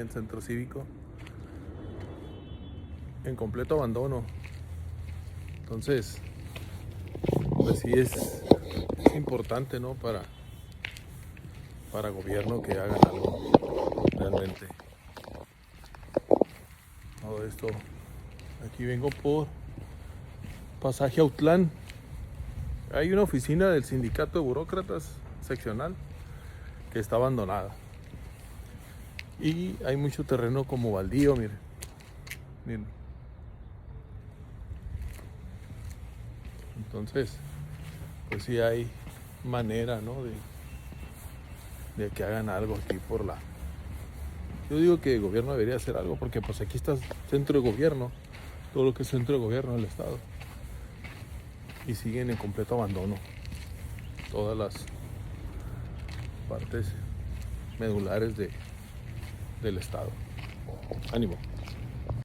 En centro cívico en completo abandono. Entonces, pues sí es importante, ¿no? Para gobierno que hagan algo realmente. Todo esto, aquí vengo por Pasaje Autlán. Hay una oficina del sindicato de burócratas seccional que está abandonada. Y hay mucho terreno como baldío, miren. Entonces, pues sí hay manera, ¿no? de que hagan algo aquí por la... Yo digo que el gobierno debería hacer algo porque pues aquí está el centro de gobierno, todo lo que es centro de gobierno del estado. Y siguen en completo abandono todas las partes medulares del estado. Ánimo.